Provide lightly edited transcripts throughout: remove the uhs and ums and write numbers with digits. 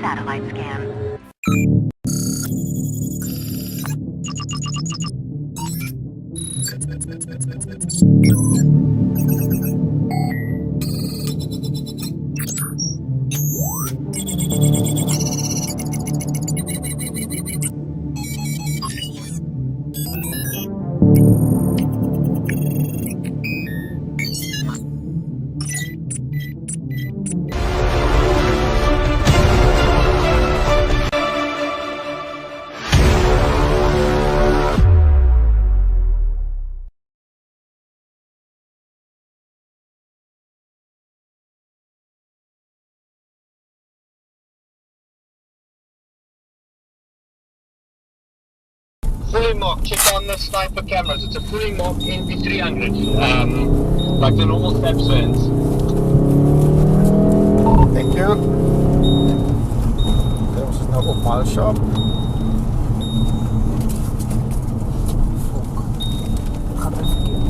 satellite scan. Fully marked, check on the sniper cameras. It's a fully marked NP300, like the normal steps fans. Thank you. Okay, ons is nou op mile shop. Gaat even verkeerd.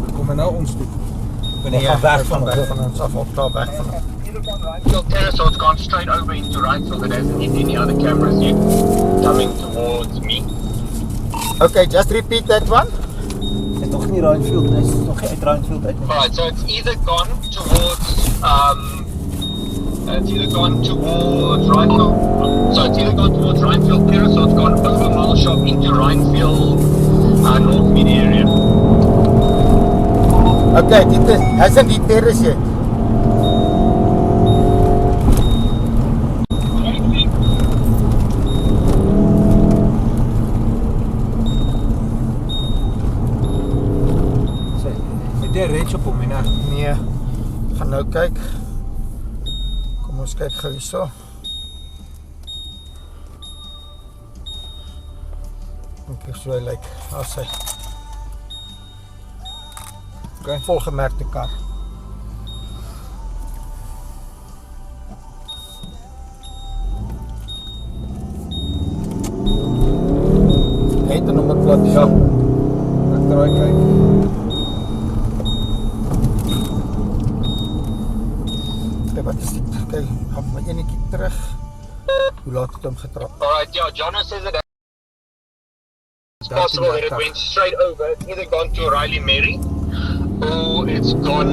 We komen nou ons toe. We gaan weg van ons af, op daar weg van ons. Right terrace, so it's gone straight over into right field. It hasn't hit any other cameras yet. Coming towards me. Okay, just repeat that one. It's toch niet Rhinefield, het is nog geen Rhinefield uit. Alright, so it's either gone towards Rhinefield. So it's either gone towards Rhinefield terrace, so it's gone over mile shop into Rhinefield North Mid area. Okay, dit hasn't hit terrace yet. Op hom en nee, gaan nou kyk. Kom ons kyk gou hierso. Ek so hy lyk as hy. Okay, volgemerkte kar. Het 'n nommerplaat. Ja. Ek draai kyk. Wat is dit? Kijk, gaan my enetjie terug. Hoe laat het hom getrap? Alright, yeah, Jono says that it's possible that it went straight over. It's either gone to Riley Mary or it's gone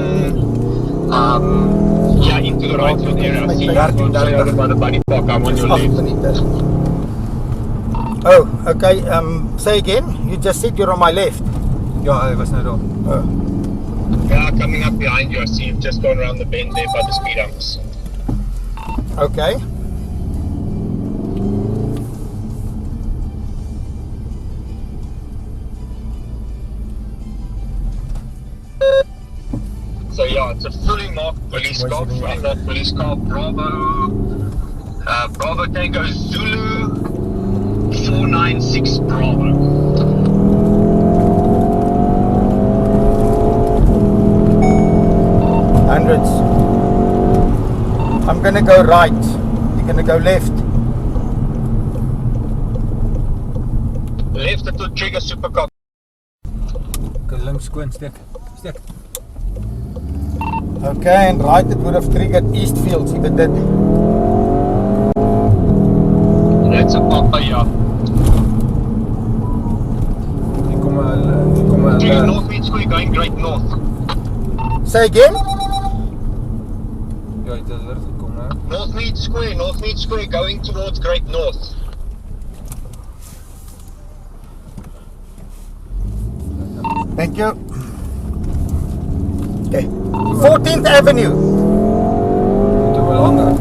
into the right field area. I see you straight over by the buddy park. I'm on your left. Oh, okay. Say again. You just said you're on my left. Ja, hy was nou daar. Oh. Yeah, coming up behind you. I see you've just gone around the bend there by the speed humps. Okay. So yeah, it's a fully marked police car from that police car Bravo Tango Zulu 496 Bravo. Hundreds. I'm gonna go right. You're gonna go left. Left to trigger supercop. Okay, links skoon steek. Steek. Okay, and right it would have triggered Eastfields, even dit. That's a papa, yeah. Hier kom Trigger North Mead Square going Great North. Say again? Ja, dit is weer gekom, hè. North Mead Square going towards Great North. Thank you. Okay. 14th Avenue. Dit is wel langer.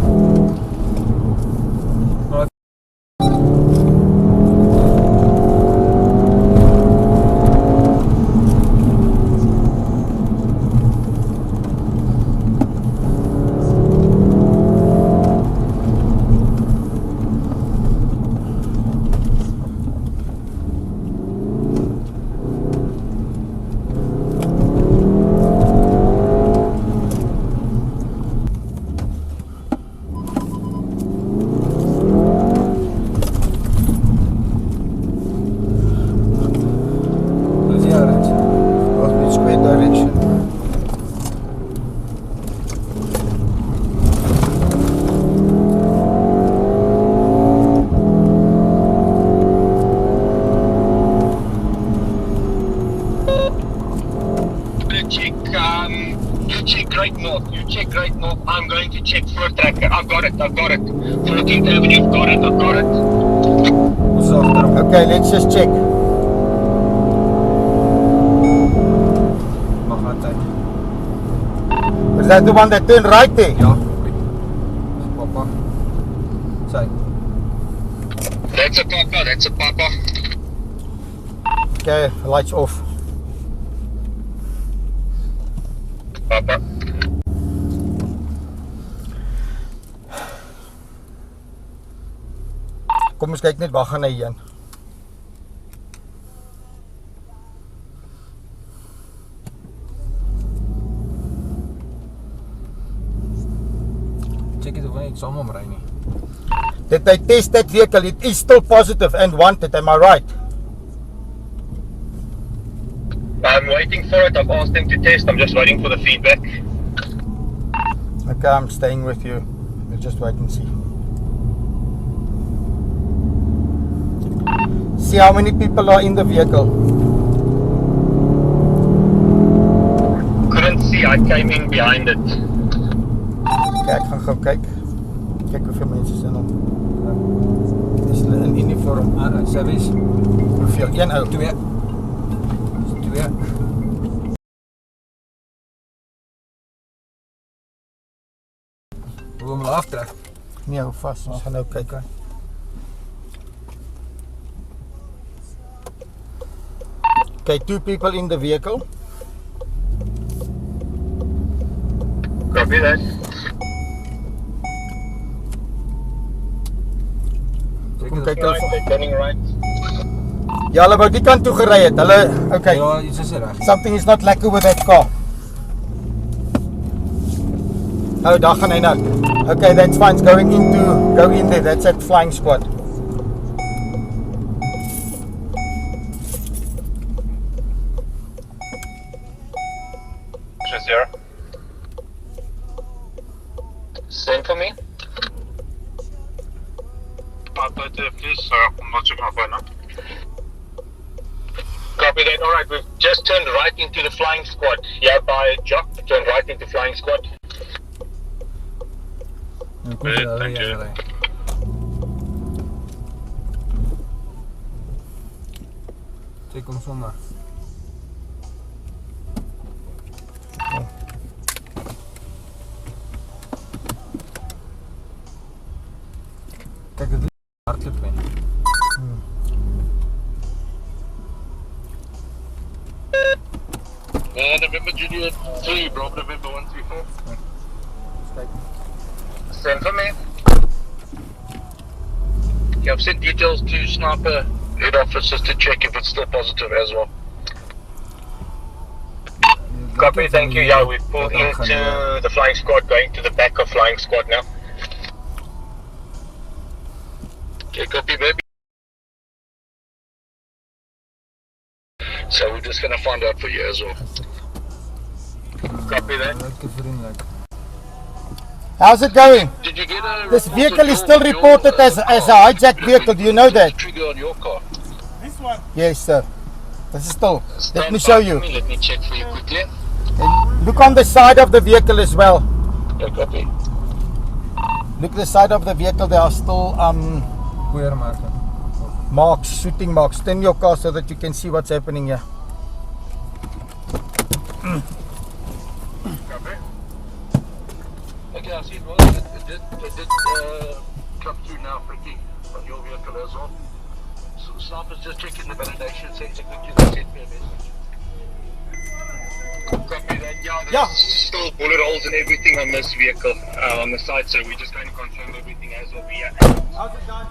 gonna check, you check Great North. You check Great North. I'm going to check Fur Tracker. I've got it. 14th Avenue, I've got it. Ons is agter hom. Okay, let's just check. Mag altyd. Is that the one that turned right there? Ja. Papa. Sy. That's a papa. Okay, lights off. Papa. Kom ons kyk net waar gaan hy heen. Check it of hy saam hom ry nie. Did they test that vehicle? It is still positive and wanted, am I right? I'm waiting for it. I've asked them to test. I'm just waiting for the feedback. Okay, I'm staying with you. We'll just wait and see. See how many people are in the vehicle. Couldn't see. I came in behind it. Okay, ek gaan gou kyk. Kyk hoeveel mense is in hom. Is hulle in uniform? Service. Hoeveel? Een ou. 2. 2. Hoe hom aftrek? Nee, hou vas. Ons gaan nou kyk. Okay, 2 people in the vehicle. Copy that. Kom kyk Right, hulle. they're turning right. Ja, hulle wou die kant toe gery het. Hulle, okay. Ja, iets is reg. Something is not lekker with that car. Oh, daar gaan hy nou. Okay, that's fine. It's going go in there. That's at flying squad. Zero. Send for me. Papa, please, I'm not checking my phone now. Copy that. Alright, we've just turned right into the flying squad. Yeah, by Jock, turned right into flying squad. Nou kom jy daar weer ry. Check hom sommer. Kyk, dit hardloop nie. November Juliet 3, bro. November 134. Send for me. Yeah, I've sent details to SNIPR head office just to check if it's still positive as well. Copy, thank you. Yeah, we've pulled into the flying squad, going to the back of flying squad now. Okay, copy, baby. So we're just gonna find out for you as well. Copy that. Lekker vriendelik. How's it going? Did you get a This report vehicle of is still reported as a hijacked vehicle. Do you know that? Trigger on your car. This one? Yes, sir. This is still. Let Stand me by show for you. me, let me check for you quickly. And look on the side of the vehicle as well. Yeah, copy. Look at the side of the vehicle. There are still Poeiermerke. marks, shooting marks. Turn your car so that you can see what's happening here. Copy. Okay, I see it was. It did come through now, Frankie, on your vehicle as well. So Sniper's just checking the validation, sends a quickly, they sent me a message. Copy that. Yeah, there's still bullet holes and everything on this vehicle, on the side, so we're just going to confirm everything as well via app. How's it going?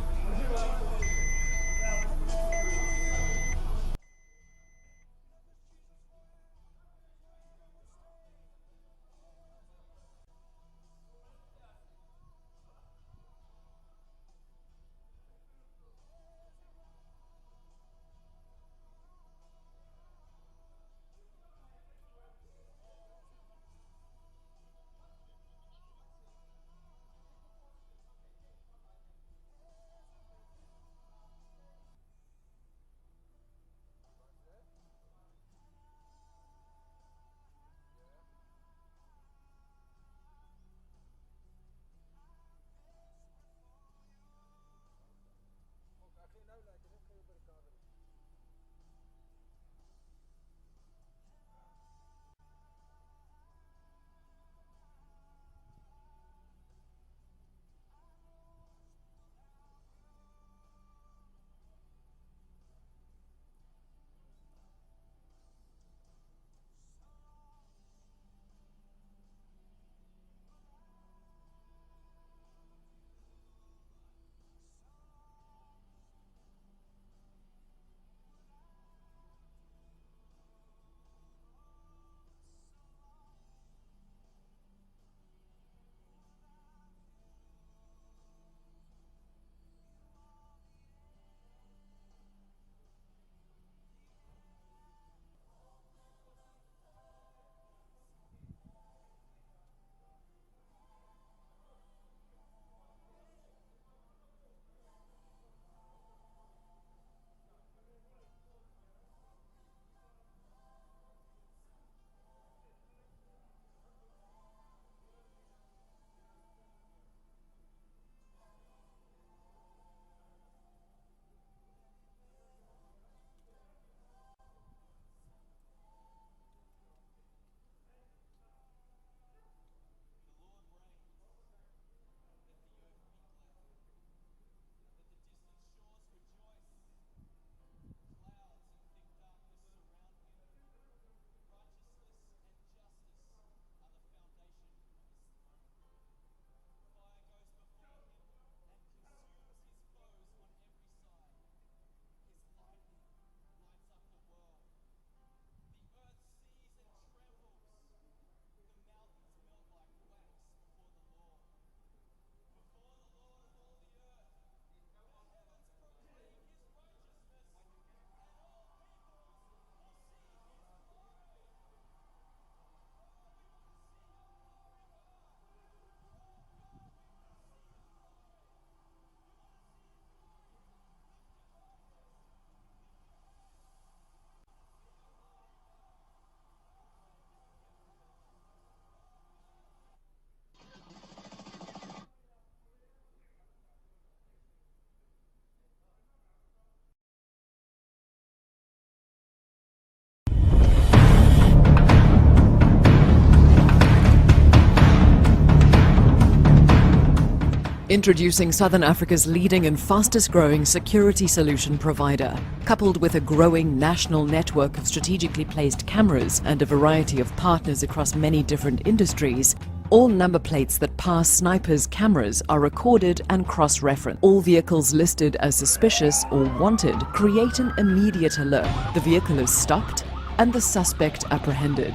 Introducing Southern Africa's leading and fastest growing security solution provider. Coupled with a growing national network of strategically placed cameras and a variety of partners across many different industries, all number plates that pass SNIPR's cameras are recorded and cross-referenced. All vehicles listed as suspicious or wanted create an immediate alert. The vehicle is stopped and the suspect apprehended.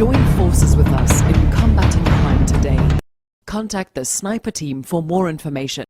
Join forces with us in combating crime today. Contact the SNIPR team for more information.